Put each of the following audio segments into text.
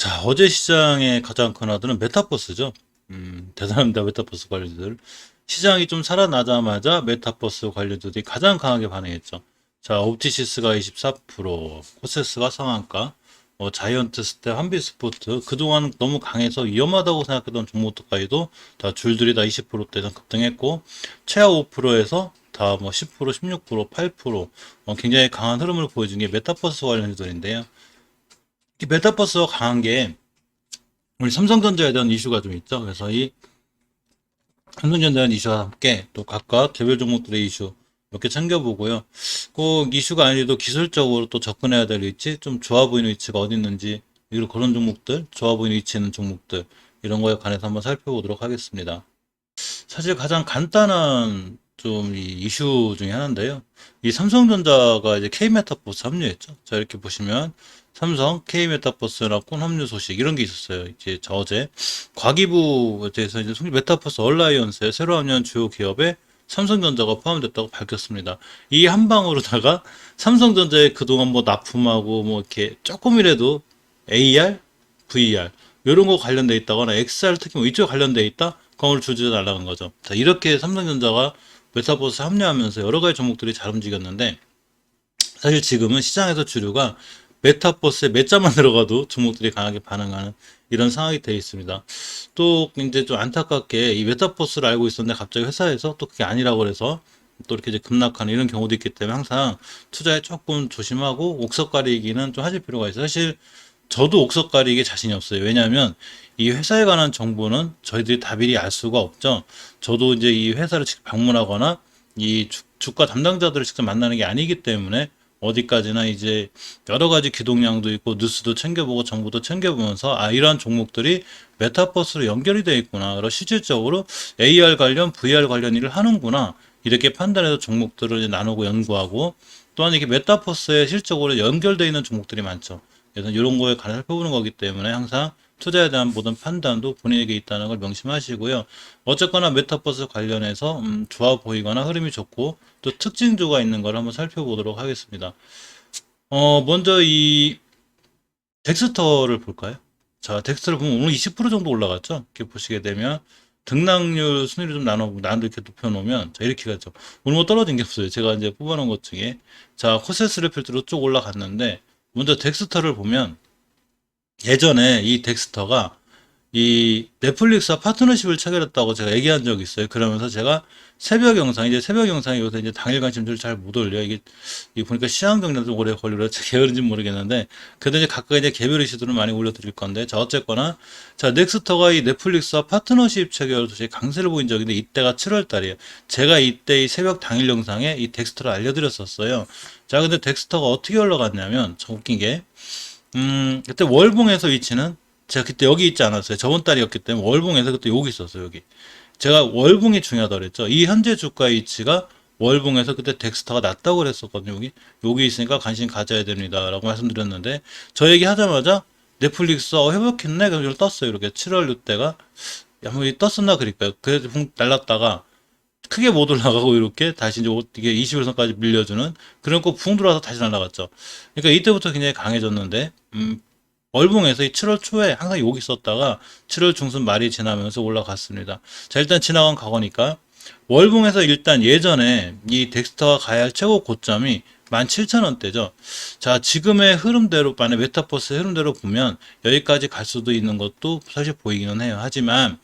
자, 어제 시장의 가장 큰 와드는 메타버스죠. 대단합니다, 메타버스 관련주들. 시장이 좀 살아나자마자 메타버스 관련주들이 가장 강하게 반응했죠. 자, 옵티시스가 24%, 코세스가 상한가, 자이언트 스텝, 한빛스포트, 그동안 너무 강해서 위험하다고 생각했던 종목들까지도 다 줄줄이 다 20%대 이상 급등했고, 최하 5%에서 다 뭐 10%, 16%, 8%, 굉장히 강한 흐름을 보여준 게 메타버스 관련주들인데요. 이 메타버스가 강한 게 우리 삼성전자에 대한 이슈가 좀 있죠. 그래서 이 삼성전자에 대한 이슈와 함께 또 각각 개별 종목들의 이슈 몇 개 챙겨보고요. 꼭 이슈가 아니어도 기술적으로 또 접근해야 될 위치, 좀 좋아 보이는 위치가 어디 있는지, 이런 그런 종목들, 좋아 보이는 위치에 있는 종목들, 이런 거에 관해서 한번 살펴보도록 하겠습니다. 사실 가장 간단한 좀 이 이슈 중에 하나인데요. 이 삼성전자가 이제 K메타버스 합류했죠. 자, 이렇게 보시면 삼성 K메타버스랑 합류 소식 이런 게 있었어요. 이제 저 어제 과기부에 대해서 이제 메타버스 얼라이언스에 새로 합류한 주요 기업에 삼성전자가 포함됐다고 밝혔습니다. 이 한 방으로다가 삼성전자에 그동안 뭐 납품하고 뭐 이렇게 조금이라도 AR, VR 이런 거 관련돼 있다거나 XR 특히 뭐 이쪽 관련돼 있다? 그걸 주주에 날라간 거죠. 자, 이렇게 삼성전자가 메타버스 합류하면서 여러 가지 종목들이 잘 움직였는데 사실 지금은 시장에서 주류가 메타버스에 몇 자만 들어가도 종목들이 강하게 반응하는 이런 상황이 되어 있습니다. 또 이제 좀 안타깝게 이 메타버스를 알고 있었는데 갑자기 회사에서 또 그게 아니라고 그래서 또 이렇게 이제 급락하는 이런 경우도 있기 때문에 항상 투자에 조금 조심하고 옥석 가리기는 좀 하실 필요가 있어요. 사실 저도 옥석 가리기에 자신이 없어요. 왜냐하면 이 회사에 관한 정보는 저희들이 다 미리 알 수가 없죠. 저도 이제 이 회사를 직접 방문하거나 이 주가 담당자들을 직접 만나는 게 아니기 때문에 어디까지나 이제 여러 가지 기동량도 있고 뉴스도 챙겨보고 정보도 챙겨보면서 아 이러한 종목들이 메타버스로 연결이 되어 있구나. 그리고 실질적으로 AR 관련, VR 관련 일을 하는구나. 이렇게 판단해서 종목들을 이제 나누고 연구하고 또한 이게 메타버스에 실적으로 연결되어 있는 종목들이 많죠. 그래서 이런 거에 관해 살펴보는 거기 때문에 항상 투자에 대한 모든 판단도 본인에게 있다는 걸 명심하시고요. 어쨌거나 메타버스 관련해서 좋아 보이거나 흐름이 좋고 또 특징주가 있는 걸 한번 살펴보도록 하겠습니다. 먼저 이 덱스터를 볼까요? 자, 덱스터를 보면 오늘 20% 정도 올라갔죠? 이렇게 보시게 되면 등락률 순위를 좀 나눠 이렇게 높여놓으면 자, 이렇게 가죠. 오늘 뭐 떨어진 게 없어요. 제가 이제 뽑아놓은 것 중에 자, 코세스를 필두로 쭉 올라갔는데 먼저 덱스터를 보면 예전에 이 덱스터가 이 넷플릭스와 파트너십을 체결했다고 제가 얘기한 적이 있어요. 그러면서 제가 새벽 영상, 이제 새벽 영상이 요새 이제 당일 관심들 잘 못 올려요. 이게 보니까 시황 정리도 좀 오래 걸리고 게으른지 모르겠는데, 그래도 이제 각각 이제 개별 이슈들을 많이 올려드릴 건데, 자, 어쨌거나, 자, 넥스터가 이 넷플릭스와 파트너십 체결 도시 강세를 보인 적인데, 이때가 7월 달이에요. 제가 이때 이 새벽 당일 영상에 이 덱스터를 알려드렸었어요. 자, 근데 덱스터가 어떻게 올라갔냐면, 참 웃긴 게, 그때 월봉에서 위치는 제가 그때 여기 있지 않았어요. 저번 달이었기 때문에 월봉에서 그때 여기 있었어요. 여기. 제가 월봉이 중요하다 그랬죠. 이 현재 주가의 위치가 월봉에서 그때 덱스터가 낮다고 그랬었거든요. 여기 있으니까 관심 가져야 됩니다라고 말씀드렸는데 저 얘기 하자마자 넷플릭스 회복했네. 그래서 이걸 떴어요. 이렇게 7월 이때가 뭐 떴었나 그럴까요? 그래서 날랐다가 크게 못 올라가고 이렇게 다시 이제 이게 21선까지 밀려주는 그런 거붕 들어와서 다시 날라갔죠. 그러니까 이때부터 굉장히 강해졌는데 월봉에서 이 7월 초에 항상 여기 있었다가 7월 중순 말이 지나면서 올라갔습니다. 자, 일단 지나간 과거니까 월봉에서 일단 예전에 이 덱스터가 가야 할 최고 고점이 17,000원대죠. 자, 지금의 흐름대로, 만약 메타버스 흐름대로 보면 여기까지 갈 수도 있는 것도 사실 보이기는 해요. 하지만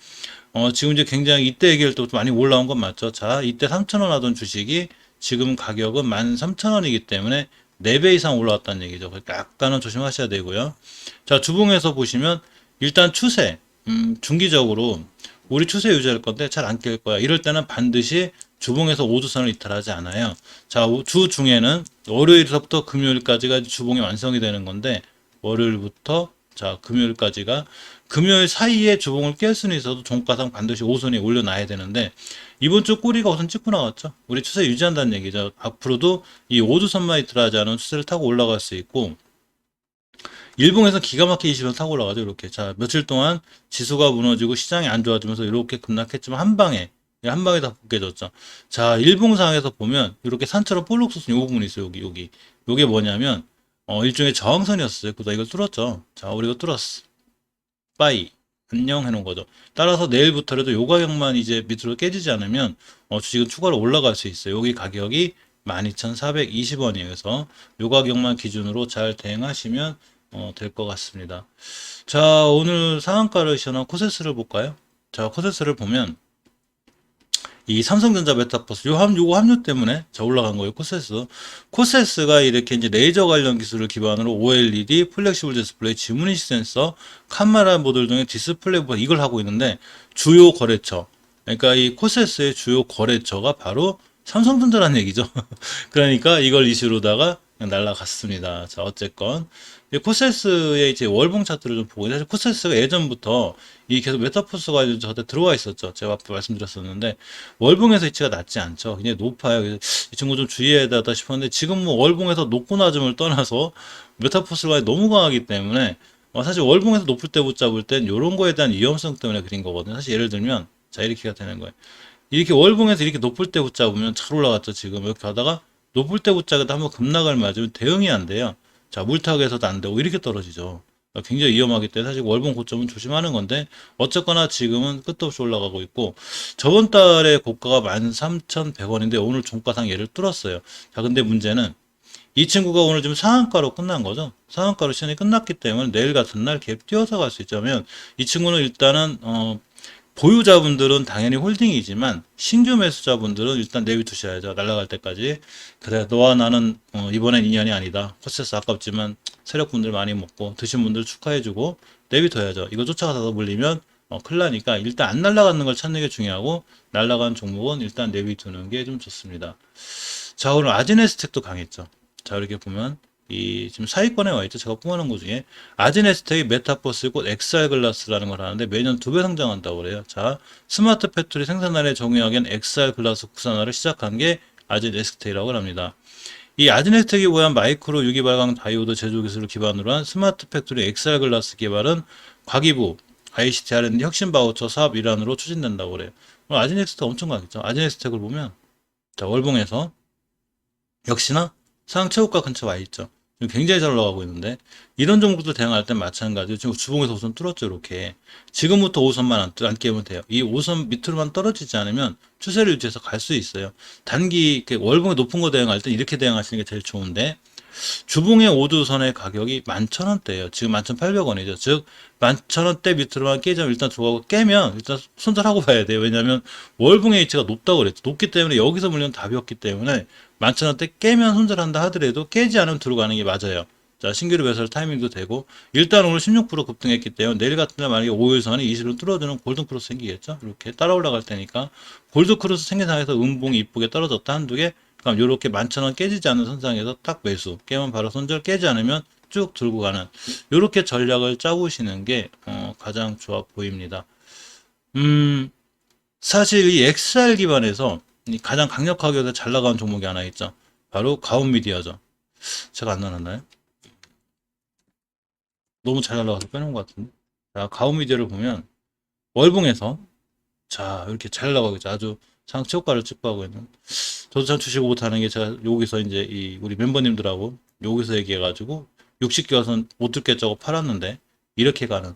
지금 이제 굉장히 이때 얘기할 때도 많이 올라온 건 맞죠. 자, 이때 3,000원 하던 주식이 지금 가격은 13,000원이기 때문에 4배 이상 올라왔다는 얘기죠. 그러니까 약간은 조심하셔야 되고요. 자, 주봉에서 보시면 일단 추세, 중기적으로 우리 추세 유지할 건데 잘 안 깰 거야. 이럴 때는 반드시 주봉에서 5주선을 이탈하지 않아요. 자, 주 중에는 월요일부터 금요일까지가 주봉이 완성이 되는 건데 월요일부터 자, 금요일까지가 금요일 사이에 주봉을 깰 수는 있어도 종가상 반드시 5선에 올려놔야 되는데 이번 주 꼬리가 우선 찍고 나왔죠. 우리 추세 유지한다는 얘기죠. 앞으로도 이 5주선만 이틀하지 않은 추세를 타고 올라갈 수 있고 일봉에서 기가 막히게 시선 타고 올라가죠. 이렇게 자 며칠 동안 지수가 무너지고 시장이 안 좋아지면서 이렇게 급락했지만 한 방에 다 벗겨졌죠. 자 일봉상에서 보면 이렇게 산처럼 볼록 솟은 요 부분이 있어요. 여기 요게 뭐냐면 일종의 저항선이었어요. 그다 이걸 뚫었죠. 자 우리 이거 뚫었어. 빠이 안녕 해놓은 거죠. 따라서 내일부터라도 요 가격만 이제 밑으로 깨지지 않으면 주식은 추가로 올라갈 수 있어요. 여기 가격이 12,420원이에요. 그래서 요 가격만 기준으로 잘 대응하시면 될 것 같습니다. 자, 오늘 상한가를 시연한 코세스를 볼까요? 자, 코세스를 보면 이 삼성전자 메타버스 요거 합류 때문에 자 올라간 거예요. 코세스가 이렇게 이제 레이저 관련 기술을 기반으로 OLED, 플렉시블 디스플레이, 지문인식 센서, 카메라 모듈 등의 디스플레이 이걸 하고 있는데 주요 거래처 그러니까 이 코세스의 주요 거래처가 바로 삼성전자라는 얘기죠. 그러니까 이걸 이슈로다가 그냥 날라갔습니다. 자, 어쨌건 이 코세스의 이제 월봉 차트를 좀 보고 사실 코세스가 예전부터 이 계속 메타버스 관련 저한테 들어와 있었죠. 제가 앞에 말씀드렸었는데 월봉에서 위치가 낮지 않죠. 굉장히 높아요. 그래서 이 친구 좀 주의해야 되다 싶었는데 지금 뭐 월봉에서 높고 낮음을 떠나서 메타버스가 너무 강하기 때문에 사실 월봉에서 높을 때 붙잡을 땐 이런 거에 대한 위험성 때문에 그린 거거든요. 사실 예를 들면 자 이렇게가 되는 거예요. 이렇게 월봉에서 이렇게 높을 때 붙잡으면 잘 올라갔죠. 지금 이렇게 하다가 높을 때 붙잡아도 한번 급락을 맞으면 대응이 안 돼요. 자, 물타기에서도 안 되고 이렇게 떨어지죠. 굉장히 위험하기 때문에 사실 월봉 고점은 조심하는 건데 어쨌거나 지금은 끝도 없이 올라가고 있고 저번 달에 고가가 13,100원인데 오늘 종가상 얘를 뚫었어요. 자, 근데 문제는 이 친구가 오늘 지금 상한가로 끝난 거죠. 상한가로 시간이 끝났기 때문에 내일 같은 날 갭 뛰어서 갈 수 있자면 이 친구는 일단은 보유자분들은 당연히 홀딩이지만 신규 매수자분들은 일단 내비두셔야죠. 날아갈 때까지. 그래 너와 나는 이번엔 인연이 아니다. 코세스 아깝지만 세력분들 많이 먹고 드신 분들 축하해주고 내비둬야죠. 이거 쫓아가서 물리면 큰일 나니까 일단 안 날아가는 걸 찾는 게 중요하고 날아간 종목은 일단 내비두는 게 좀 좋습니다. 자, 오늘 아지네스텍도 강했죠. 자, 이렇게 보면 이 지금 사위권에 와 있죠. 제가 뽑아놓은 것 중에 아지네스텍이 메타버스 곧 XR 글라스라는 걸 하는데 매년 2배 성장한다고 그래요. 자, 스마트 팩토리 생산란에 적용하기엔 XR 글라스 국산화를 시작한 게 아지네스텍이라고 합니다. 이 아지네스텍이 보유한 마이크로 유기발광 다이오드 제조 기술을 기반으로 한 스마트 팩토리 XR 글라스 개발은 과기부 ICT R&D 혁신 바우처 사업 일환으로 추진된다고 그래요. 아지네스텍 엄청 강했죠. 아지네스텍을 보면 자, 월봉에서 역시나 상황 최고가 근처 와 있죠. 굉장히 잘 올라가고 있는데 이런 종목들 대응할 땐 마찬가지로 지금 주봉에서 우선 뚫었죠. 이렇게 지금부터 5선만 안 깨면 돼요. 이 5선 밑으로만 떨어지지 않으면 추세를 유지해서 갈 수 있어요. 단기 월봉이 높은 거 대응할 때 이렇게 대응하시는 게 제일 좋은데 주봉의 5두선의 가격이 11,000원대예요. 지금 11,800원이죠. 즉 11,000원대 밑으로만 깨자면 일단 들어가고 깨면 일단 손절하고 봐야 돼요. 왜냐하면 월봉의 위치가 높다고 그랬죠. 높기 때문에 여기서 물리면 답이 없기 때문에 11,000원대 깨면 손절한다 하더라도 깨지 않으면 들어가는 게 맞아요. 자, 신규로 매수할 타이밍도 되고 일단 오늘 16% 급등했기 때문에 내일 같은 날 만약에 5일선이 20을 뚫어주는 골든크로스 생기겠죠. 이렇게 따라 올라갈 테니까 골든크로스 생긴 상황에서 음봉이 이쁘게 떨어졌다 한두 개 그럼 요렇게 11,000원 깨지지 않는 선상에서 딱 매수 깨면 바로 손절 깨지 않으면 쭉 들고 가는 요렇게 전략을 짜보시는 게 가장 좋아 보입니다. 사실 이 XR 기반에서 가장 강력하게 잘 나가는 종목이 하나 있죠. 바로 가온미디어죠. 제가 안 나눴나요? 너무 잘 날라가서 빼놓은 것 같은데. 자, 가온미디어를 보면 월봉에서 자 이렇게 잘 나가고 있죠. 아주 상체효과를 찍고하고 있는. 저도 참 주식 못하는 게 제가 여기서 이제 이 우리 멤버님들하고 여기서 얘기해가지고 60개월선 못 듣겠자고 팔았는데 이렇게 가는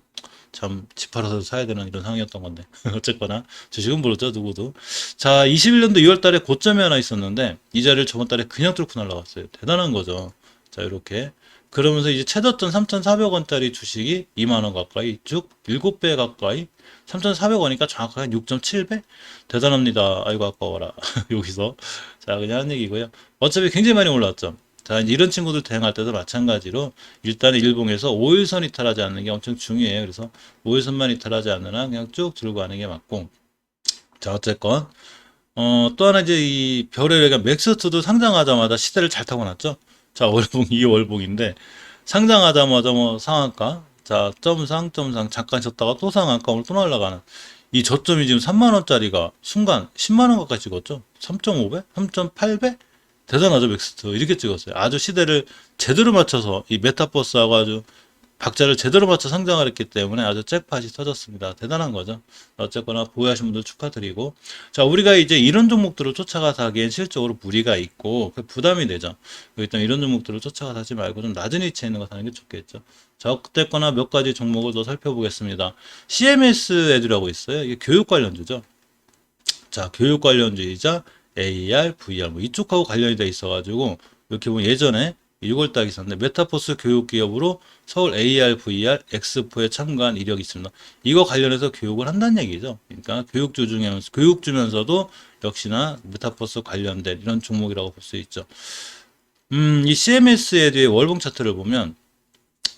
참 집 팔아서 사야 되는 이런 상황이었던 건데 어쨌거나 주식은 모르죠 누구도. 자 21년도 2월 달에 고점이 하나 있었는데 이 자리를 저번 달에 그냥 뚫고 날라갔어요. 대단한 거죠. 자 이렇게 그러면서 이제 최저점 3,400원짜리 주식이 2만원 가까이 쭉 7배 가까이 3,400원이니까 정확하게 6.7배? 대단합니다. 아이고 아까워라. 여기서 자 그냥 한 얘기고요. 어차피 굉장히 많이 올랐죠. 자 이제 이런 친구들 대응할 때도 마찬가지로 일단 일봉에서 5일선 이탈하지 않는 게 엄청 중요해요. 그래서 5일선만 이탈하지 않는 한 그냥 쭉 들고 가는 게 맞고 자 어쨌건 또 하나 이제 이 별의 레가 맥스트도 상장하자마자 시대를 잘 타고 났죠. 자 월봉 이 월봉인데 상장하자마자 뭐 상한가 자 점상 잠깐 졌다가 또 상한가 오늘 또 날아가는 이 저점이 지금 3만원짜리가 순간 10만원 가까이 찍었죠. 3.5배? 3.8배? 대단하죠 맥스트 이렇게 찍었어요. 아주 시대를 제대로 맞춰서 이 메타버스하고 아주 박자를 제대로 맞춰 상장을 했기 때문에 아주 잭팟이 터졌습니다. 대단한 거죠. 어쨌거나 보유하신 분들 축하드리고. 자, 우리가 이제 이런 종목들을 쫓아가서 하기엔 실적으로 무리가 있고 부담이 되죠. 일단 이런 종목들을 쫓아가서 하지 말고 좀 낮은 위치에 있는 거 사는 게 좋겠죠. 자, 어쨌거나 몇 가지 종목을 더 살펴보겠습니다. CMS 애들이라고 있어요. 이게 교육 관련주죠. 자, 교육 관련주이자 AR, VR 뭐 이쪽하고 관련이 돼 있어가지고 이렇게 보면 예전에 6월달 있었는데 메타포스 교육기업으로 서울 AR, VR, 엑스포에 참가한 이력이 있습니다. 이거 관련해서 교육을 한다는 얘기죠. 그러니까 교육주면서도 역시나 메타포스 관련된 이런 종목이라고 볼 수 있죠. 이 CMS에 대해 월봉 차트를 보면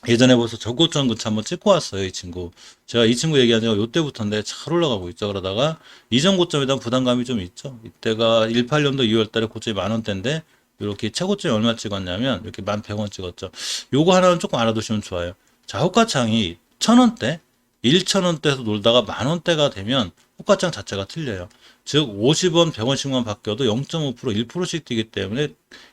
예전에 벌써 저고점 근처 한번 찍고 왔어요, 이 친구. 제가 이 친구 얘기한 지가 요때부터인데 잘 올라가고 있죠. 그러다가 이전 고점에 대한 부담감이 좀 있죠. 이때가 18년도 2월 달에 고점이 10,000원대인데 이렇게 최고점이 얼마 찍었냐면 이렇게 11,100원 찍었죠. 요거 하나는 조금 알아두시면 좋아요. 자, 호가창이 1,000원대, 1,000원대에서 놀다가 10,000원대가 되면 호가창 자체가 틀려요. 즉 50원, 100원씩만 바뀌어도 0.5%, 1%씩 뛰기 때문에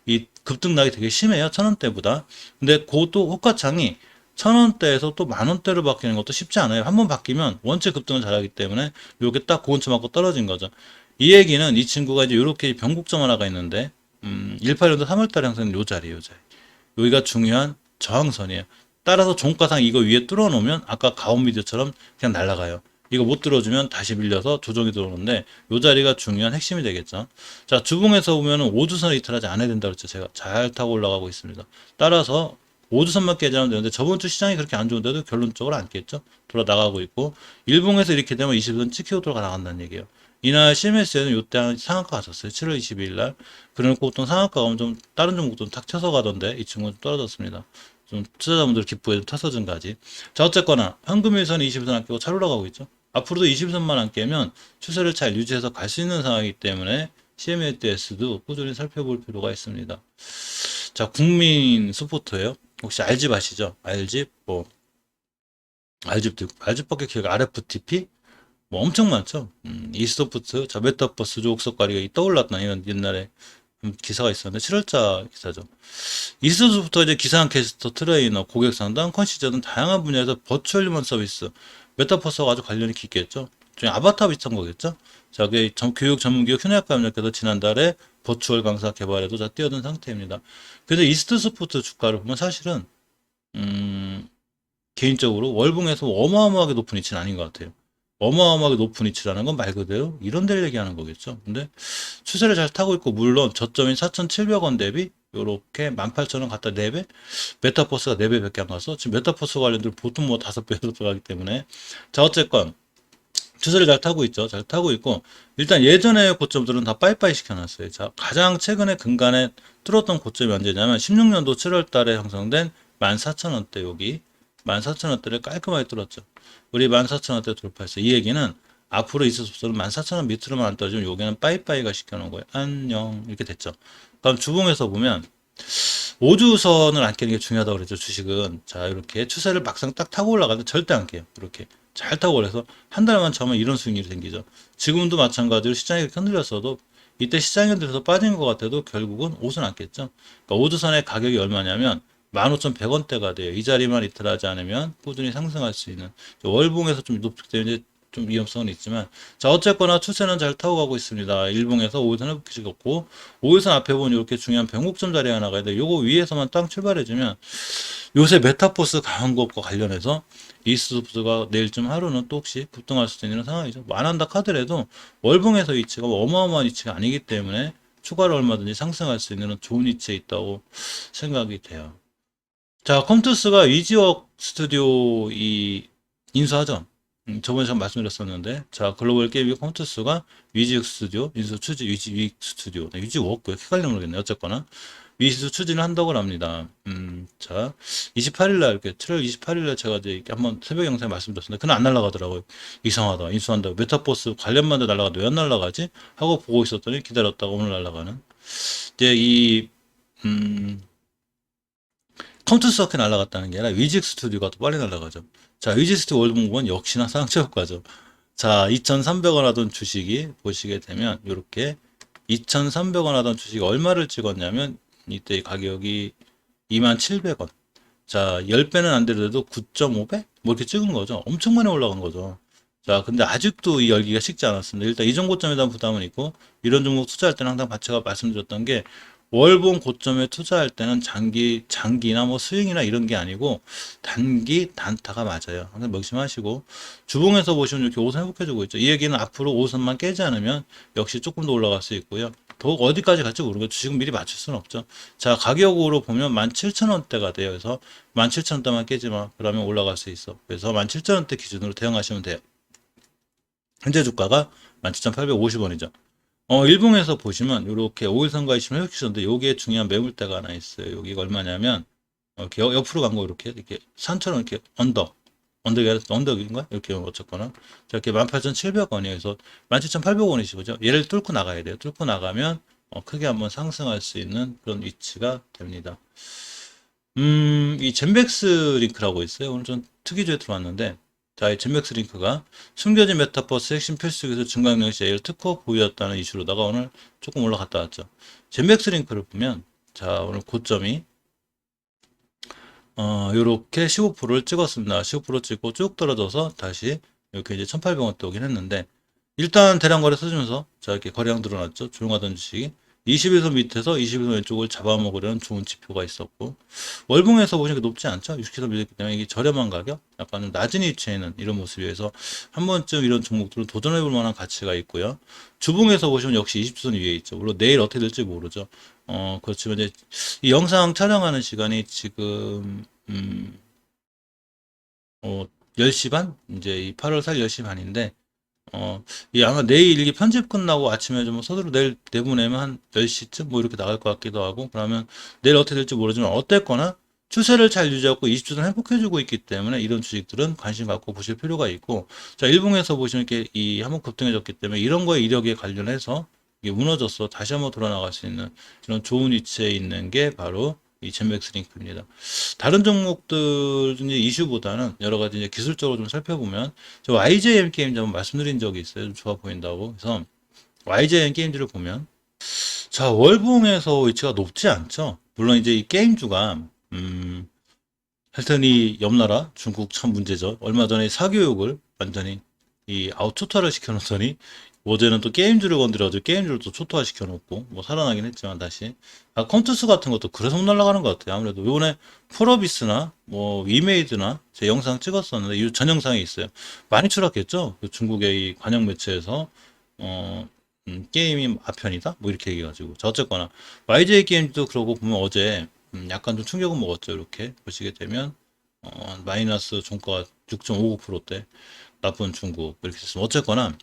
이 급등락이 되게 심해요. 1,000원대보다. 근데 그것도 호가창이 1,000원대에서 또 10,000원대로 바뀌는 것도 쉽지 않아요. 한번 바뀌면 원체 급등을 잘하기 때문에 이렇게 딱 고원점 맞고 떨어진 거죠. 이 얘기는 이 친구가 이제 이렇게 변곡점 하나가 있는데 18년도 3월달에 형성된 요 자리예요. 요 자리. 여기가 중요한 저항선이에요. 따라서 종가상 이거 위에 뚫어놓으면 아까 가온미디어처럼 그냥 날아가요. 이거 못 들어주면 다시 밀려서 조정이 들어오는데 요 자리가 중요한 핵심이 되겠죠. 자, 주봉에서 보면은 5주선을 이탈하지 않아야 된다 그랬죠. 제가 잘 타고 올라가고 있습니다. 따라서 5주선만 깨지면 되는데 저번 주 시장이 그렇게 안 좋은데도 결론적으로 안 깼죠. 돌아 나가고 있고 일봉에서 이렇게 되면 20선 찍히고 돌아 나간다는 얘기예요. 이날 CMS에는 요때 한 상한가 갔었어요. 7월 22일 날. 그래놓고 보통 상한가 가면 좀 다른 종목도 탁 쳐서 가던데 이 친구는 좀 떨어졌습니다. 좀 투자자분들 기쁘게 좀 타서 증가지. 자, 어쨌거나 현금일선 20선 안 깨고 잘 올라가고 있죠. 앞으로도 20선만 안 깨면 추세를 잘 유지해서 갈 수 있는 상황이기 때문에 CMS도 꾸준히 살펴볼 필요가 있습니다. 자, 국민 스포츠예요. 혹시 알집 아시죠? 알집 뭐 알집밖에 기억 RFTP 뭐 엄청 많죠. 이스토프트, 자 메타버스 옥석가리가 떠올랐다 이런 옛날에 기사가 있었는데 7월자 기사죠. 이스토프트가 이제 기상 캐스터, 트레이너, 고객 상담, 컨시저 등 다양한 분야에서 버추얼 휴먼 서비스, 메타버스와 아주 관련이 깊겠죠. 좀 아바타 비슷한 거겠죠. 자, 교육 전문기업 휴대학과 협력해서 지난달에 버추얼 강사 개발에도 다 뛰어든 상태입니다. 그래서 이스트소프트 주가를 보면 사실은 개인적으로 월봉에서 어마어마하게 높은 위치는 아닌 것 같아요. 어마어마하게 높은 위치라는 건 말 그대로 이런 데를 얘기하는 거겠죠. 근데 추세를 잘 타고 있고 물론 저점인 4,700원 대비 요렇게 18,000원 갖다 4배 메타버스가 4배밖에 안 가서 지금 메타버스 관련들 보통 뭐 5배, 6배 가기 때문에 자 어쨌건 추세를 잘 타고 있죠. 잘 타고 있고 일단 예전에 고점들은 다 빠이빠이 시켜놨어요. 자 가장 최근에 근간에 뚫었던 고점이 언제냐면 16년도 7월 달에 형성된 14,000원대 여기 14,000원대를 깔끔하게 뚫었죠. 우리 14,000원대 돌파했어요. 이 얘기는 앞으로 있을 수 없어도 14,000원 밑으로만 안 떨어지면 여기는 빠이빠이가 시켜놓은 거예요. 안녕 이렇게 됐죠. 그럼 주봉에서 보면 5주선을 안 깨는 게 중요하다고 그랬죠. 주식은 자 이렇게 추세를 막상 딱 타고 올라가는데 절대 안 깨요. 이렇게 잘 타고 그래서 한 달만 차면 이런 수익률이 생기죠. 지금도 마찬가지로 시장이 이렇게 흔들렸어도 이때 시장이 흔들려서 빠진 것 같아도 결국은 옷은 안 깼죠. 그러니까 5주선의 가격이 얼마냐면 15,100원대가 돼요. 이 자리만 이탈하지 않으면 꾸준히 상승할 수 있는 월봉에서 좀 높기 때문에 좀 위험성은 있지만 자 어쨌거나 추세는 잘 타고 가고 있습니다. 일봉에서 5일선 회복해 찍었고 5일선 앞에 보면 이렇게 중요한 변곡점 자리 하나가 있는데 요거 위에서만 딱 출발해주면 요새 메타버스 강한 것과 관련해서 이스토프트가 내일쯤 하루는 또 혹시 급등할 수도 있는 상황이죠. 뭐 안 한다 카더라도 월봉에서 위치가 뭐 어마어마한 위치가 아니기 때문에 추가로 얼마든지 상승할 수 있는 좋은 위치에 있다고 생각이 돼요. 자, 컴투스가 위지웍 스튜디오 인수하죠. 저번에 제가 말씀드렸었는데, 자, 글로벌 게임기 컴투스가 위지웍 스튜디오, 위지윅 스튜디오, 위지웍, 왜 헷갈려 모르겠네. 어쨌거나, 위수 추진을 한다고 합니다. 자, 28일날, 이렇게, 7월 28일날 제가 이제 한번 새벽 영상에 말씀드렸는데, 그날 안 날아가더라고요. 이상하다. 인수한다고. 메타버스 관련만 도 날아가도 왜 안 날아가지? 하고 보고 있었더니 기다렸다가 오늘 날아가는. 이제 컴투스가 날아갔다는 게 아니라 위직 스튜디오가 더 빨리 날아가죠. 자, 위직 스튜디오 월봉은 역시나 상체효과죠. 자, 2,300원 하던 주식이 보시게 되면 이렇게 2,300원 하던 주식이 얼마를 찍었냐면 이때 가격이 27,000원. 자, 10배는 안 되더라도 9.5배? 뭐 이렇게 찍은 거죠. 엄청 많이 올라간 거죠. 자, 근데 아직도 이 열기가 식지 않았습니다. 일단 이전 고점에 대한 부담은 있고, 이런 종목 투자할 때는 항상 제가 말씀드렸던 게, 월봉 고점에 투자할 때는 장기나 뭐 스윙이나 이런 게 아니고, 단기 단타가 맞아요. 항상 명심하시고, 주봉에서 보시면 이렇게 5선 회복해주고 있죠. 이 얘기는 앞으로 5선만 깨지 않으면 역시 조금 더 올라갈 수 있고요. 더 어디까지 갈지 모르겠죠. 지금 미리 맞출 수는 없죠. 자, 가격으로 보면 17,000원대가 돼요. 그래서 17,000원대만 깨지 마. 그러면 올라갈 수 있어. 그래서 17,000원대 기준으로 대응하시면 돼요. 현재 주가가 17,850원이죠. 일봉에서 보시면 이렇게 5일선과 20일 회복시켰는데 여기에 중요한 매물대가 하나 있어요. 여기가 얼마냐면 이렇게 옆으로 간 거 이렇게 산처럼 이렇게 언덕인가? 이렇게 어쨌거나 자, 이렇게 18,700원이에요. 그래서 17,800원이시죠. 얘를 뚫고 나가야 돼요. 뚫고 나가면 크게 한번 상승할 수 있는 그런 위치가 됩니다. 이 젠백스 링크라고 있어요. 오늘 좀 특이주에 들어왔는데, 자, 이 젠백스 링크가 숨겨진 메타버스 핵심 필수 기술 증강력시 AR 특허 보유였다는 이슈로다가 오늘 조금 올라갔다 왔죠. 젠백스 링크를 보면, 자, 오늘 고점이, 요렇게 15%를 찍었습니다. 15% 찍고 쭉 떨어져서 다시 이렇게 이제 1,800원대 오긴 했는데, 일단 대량 거래 써주면서, 자, 이렇게 거래량 드러났죠. 조용하던 주식이. 21선 밑에서 21선 왼쪽을 잡아먹으려는 좋은 지표가 있었고, 월봉에서 보시니까 높지 않죠? 60선 밑이기 때문에 이게 저렴한 가격? 약간 좀 낮은 위치에 있는 이런 모습이어서 한 번쯤 이런 종목들은 도전해 볼 만한 가치가 있고요. 주봉에서 보시면 역시 20선 위에 있죠. 물론 내일 어떻게 될지 모르죠. 그렇지만 이제 이 영상 촬영하는 시간이 지금, 10시 반? 이제 이 8월 4일 10시 반인데, 이 아마 내일 이게 편집 끝나고 아침에 좀 서두로 내일 내보내면 한 10시쯤 뭐 이렇게 나갈 것 같기도 하고, 그러면 내일 어떻게 될지 모르지만 어쨌거나 추세를 잘 유지하고 20주선 회복해주고 있기 때문에 이런 주식들은 관심 갖고 보실 필요가 있고, 자, 일봉에서 보시면 이렇게 이 한번 급등해졌기 때문에 이런 거에 이력에 관련해서 이게 무너졌어. 다시 한번 돌아나갈 수 있는 이런 좋은 위치에 있는 게 바로 이 젠맥스 링크입니다. 다른 종목들 이제 이슈보다는 여러 가지 이제 기술적으로 좀 살펴보면 저 YJM 게임즈 한번 말씀드린 적이 있어요. 좀 좋아 보인다고. 그래서 YJM 게임즈를 보면 자, 월봉에서 위치가 높지 않죠. 물론 이제 이 게임주가 하여튼 이 옆나라 중국 참 문제죠. 얼마 전에 사교육을 완전히 이 초토화를 시켜놓더니 어제는 또 게임주를 건드려가지고 게임주를 또 초토화 시켜놓고 뭐 살아나긴 했지만 다시 컴투스 같은 것도 그래서 못 날아가는 것 같아요. 아무래도 요번에 폴어비스나 뭐 위메이드나 제 영상 찍었었는데 이 전 영상이 있어요. 많이 추락했죠. 그 중국의 이 관영 매체에서 게임이 아편이다 뭐 이렇게 얘기해가지고 자, 어쨌거나 YJ 게임도 그러고 보면 어제 약간 좀 충격은 먹었죠. 이렇게 보시게 되면 마이너스 종가 6.59%대 나쁜 중국 이렇게 됐으면 어쨌거나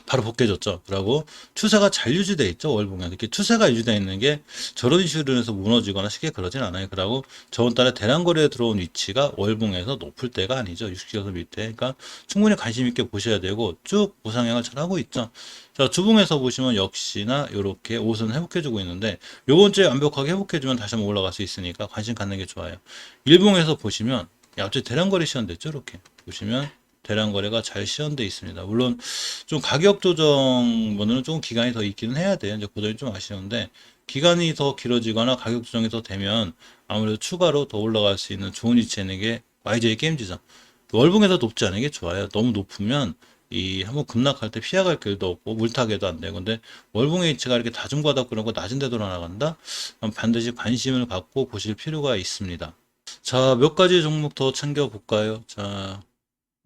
바로 벗겨졌죠. 그리고 추세가 잘 유지돼 있죠. 월봉에 이렇게 추세가 유지돼 있는 게 저런 이슈로 인해서 무너지거나 쉽게 그러진 않아요. 그리고 저번 달에 대량 거래에 들어온 위치가 월봉에서 높을 때가 아니죠. 60기선 밑에. 그러니까 충분히 관심 있게 보셔야 되고 쭉 우상향을 잘 하고 있죠. 자, 주봉에서 보시면 역시나 이렇게 5선 회복해주고 있는데 요번 주에 완벽하게 회복해주면 다시 한번 올라갈 수 있으니까 관심 갖는 게 좋아요. 일봉에서 보시면 갑자기 대량 거래 시연됐죠. 이렇게 보시면 대량 거래가 잘 시연돼 있습니다. 물론 좀 가격 조정보다는 조금 기간이 더 있기는 해야 돼요. 이제 그 점이 좀 아쉬운데 기간이 더 길어지거나 가격 조정이 더 되면 아무래도 추가로 더 올라갈 수 있는 좋은 위치에 있는 게 YJ 게임즈죠. 월봉에서 높지 않은 게 좋아요. 너무 높으면 이 한번 급락할 때 피해갈 길도 없고 물타기도 안 되고 근데 월봉의 위치가 이렇게 다중바닥 그런 거 낮은 데 돌아나간다? 그럼 반드시 관심을 갖고 보실 필요가 있습니다. 자, 몇 가지 종목 더 챙겨볼까요? 자,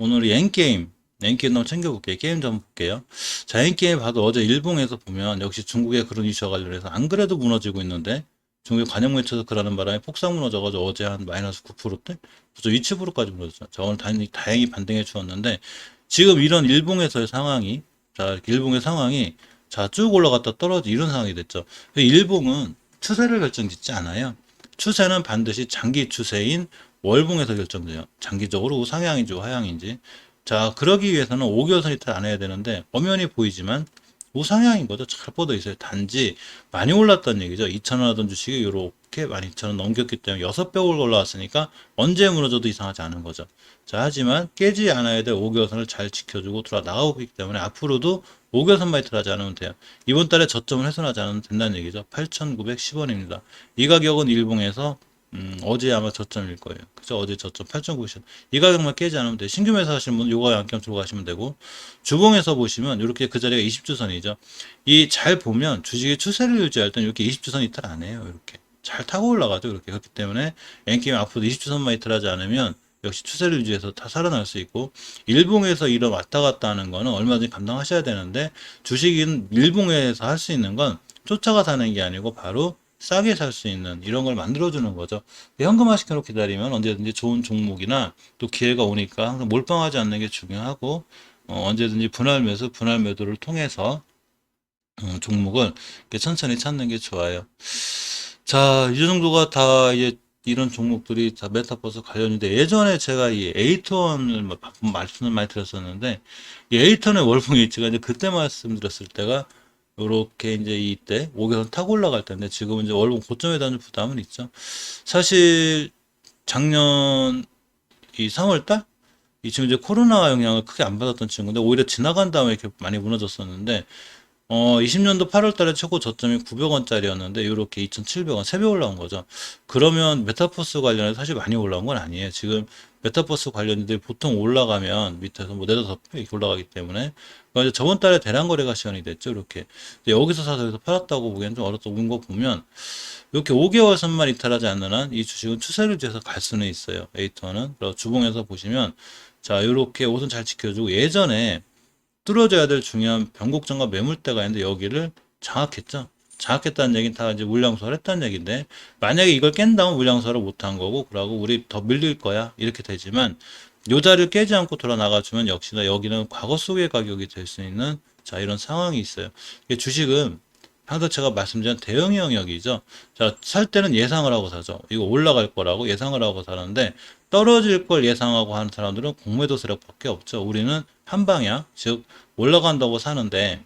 오늘 엔게임 한번 챙겨볼게요. 게임 좀 볼게요. 자, 엔게임 봐도 어제 일봉에서 보면 역시 중국의 그런 이슈와 관련해서 안 그래도 무너지고 있는데 중국의 관영 매체에서 그러는 바람에 폭삭 무너져가지고 어제 한 마이너스 9%대? 그죠? 2%까지 무너졌죠. 자, 오늘 다행히 반등해 주었는데 지금 이런 일봉에서의 상황이 자, 이렇게 일봉의 상황이 자, 쭉 올라갔다 떨어지 이런 상황이 됐죠. 일봉은 추세를 결정짓지 않아요. 추세는 반드시 장기 추세인 월봉에서 결정돼요. 장기적으로 우상향인지 하향인지. 자, 그러기 위해서는 5개월선 이탈 안 해야 되는데 엄연히 보이지만 우상향인 거죠. 잘 뻗어 있어요. 단지 많이 올랐다는 얘기죠. 2,000원 하던 주식이 이렇게 12,000원 넘겼기 때문에 6배 올라왔으니까 언제 무너져도 이상하지 않은 거죠. 자, 하지만 깨지 않아야 될 5개월선을 잘 지켜주고 돌아 나가고 있기 때문에 앞으로도 5개월선만 이탈하지 않으면 돼요. 이번 달에 저점을 훼손하지 않으면 된다는 얘기죠. 8,910원입니다. 이 가격은 일봉에서 어제 아마 저점일 거예요. 그죠? 어제 저점 8.9션. 이 가격만 깨지 않으면 돼. 신규 매수 하시는 분은 요거 양경 들어가시면 되고, 주봉에서 보시면 이렇게 그 자리가 20주선이죠. 이 잘 보면 주식의 추세를 유지할 때는 이렇게 20주선 이탈 안 해요. 이렇게. 잘 타고 올라가죠. 이렇게. 그렇기 때문에 엔게임 앞으로 20주선만 이탈하지 않으면 역시 추세를 유지해서 다 살아날 수 있고, 일봉에서 이런 왔다 갔다 하는 거는 얼마든지 감당하셔야 되는데, 주식인 일봉에서 할 수 있는 건 쫓아가 사는 게 아니고 바로 싸게 살 수 있는 이런 걸 만들어주는 거죠. 현금화 시켜놓고 기다리면 언제든지 좋은 종목이나 또 기회가 오니까 항상 몰빵하지 않는 게 중요하고, 언제든지 분할 매수, 분할 매도를 통해서 종목을 이렇게 천천히 찾는 게 좋아요. 자, 이 정도가 다 이제 이런 종목들이 다 메타버스 관련인데, 예전에 제가 이 에이턴을 말씀을 많이 드렸었는데, 이 에이턴의 월봉 일치가 이제 그때 말씀드렸을 때가 요렇게 이제 이때 5개선 타고 올라갈 텐데, 지금은 이제 월봉 고점에 대한 부담은 있죠. 사실 작년 이 3월달 이 지금 이제 코로나 영향을 크게 안 받았던 친구인데, 오히려 지나간 다음에 이렇게 많이 무너졌었는데, 20년도 8월 달에 최고 저점이 900원짜리였는데, 이렇게 2,700원, 3배 올라온 거죠. 그러면 메타버스 관련해서 사실 많이 올라온 건 아니에요. 지금 메타버스 관련들이 보통 올라가면 밑에서 뭐 네다섯 배 이렇게 올라가기 때문에, 그러니까 이제 저번 달에 대량 거래가 시연이 됐죠. 이렇게. 여기서 사서 여기서 팔았다고 보기엔 좀 어렵다고 거 보면, 이렇게 5개월 선만 이탈하지 않는 한 이 주식은 추세를 지어서 갈 수는 있어요. 에이터는. 그래서 주봉에서 보시면, 자, 이렇게 옷은 잘 지켜주고, 예전에 뚫어져야 될 중요한 변곡점과 매물대가 있는데 여기를 장악했죠. 장악했다는 얘기는 다 이제 물량소화를 했다는 얘기인데, 만약에 이걸 깬다면 물량소화를 못한 거고, 그러고 우리 더 밀릴 거야 이렇게 되지만, 요 자리를 깨지 않고 돌아 나가주면 역시나 여기는 과거 속의 가격이 될 수 있는, 자, 이런 상황이 있어요. 이게 주식은 항상 제가 말씀드린 대응 영역이죠. 자, 살 때는 예상을 하고 사죠. 이거 올라갈 거라고 예상을 하고 사는데, 떨어질 걸 예상하고 하는 사람들은 공매도 세력밖에 없죠. 우리는 한 방향, 즉 올라간다고 사는데,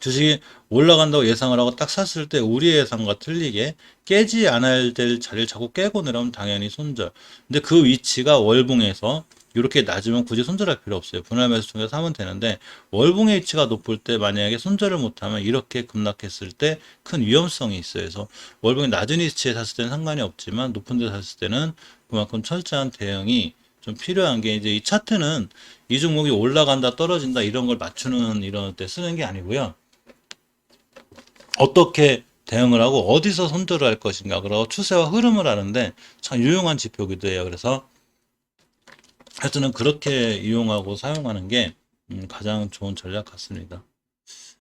주식이 올라간다고 예상을 하고 딱 샀을 때 우리 예상과 틀리게 깨지 않아야 될 자리를 자꾸 깨고 내려오면 당연히 손절. 근데 그 위치가 월봉에서 이렇게 낮으면 굳이 손절할 필요 없어요. 분할 매수 통해서 사면 되는데, 월봉의 위치가 높을 때 만약에 손절을 못하면 이렇게 급락했을 때 큰 위험성이 있어요. 그래서 월봉이 낮은 위치에 샀을 때는 상관이 없지만, 높은 데 샀을 때는 그만큼 철저한 대응이 좀 필요한 게, 이제 이 차트는 이 종목이 올라간다 떨어진다 이런 걸 맞추는 이런 때 쓰는 게 아니고요. 어떻게 대응을 하고 어디서 손절을 할 것인가, 그리고 추세와 흐름을 아는데 참 유용한 지표기도 해요. 그래서 하여튼은 그렇게 이용하고 사용하는 게 가장 좋은 전략 같습니다.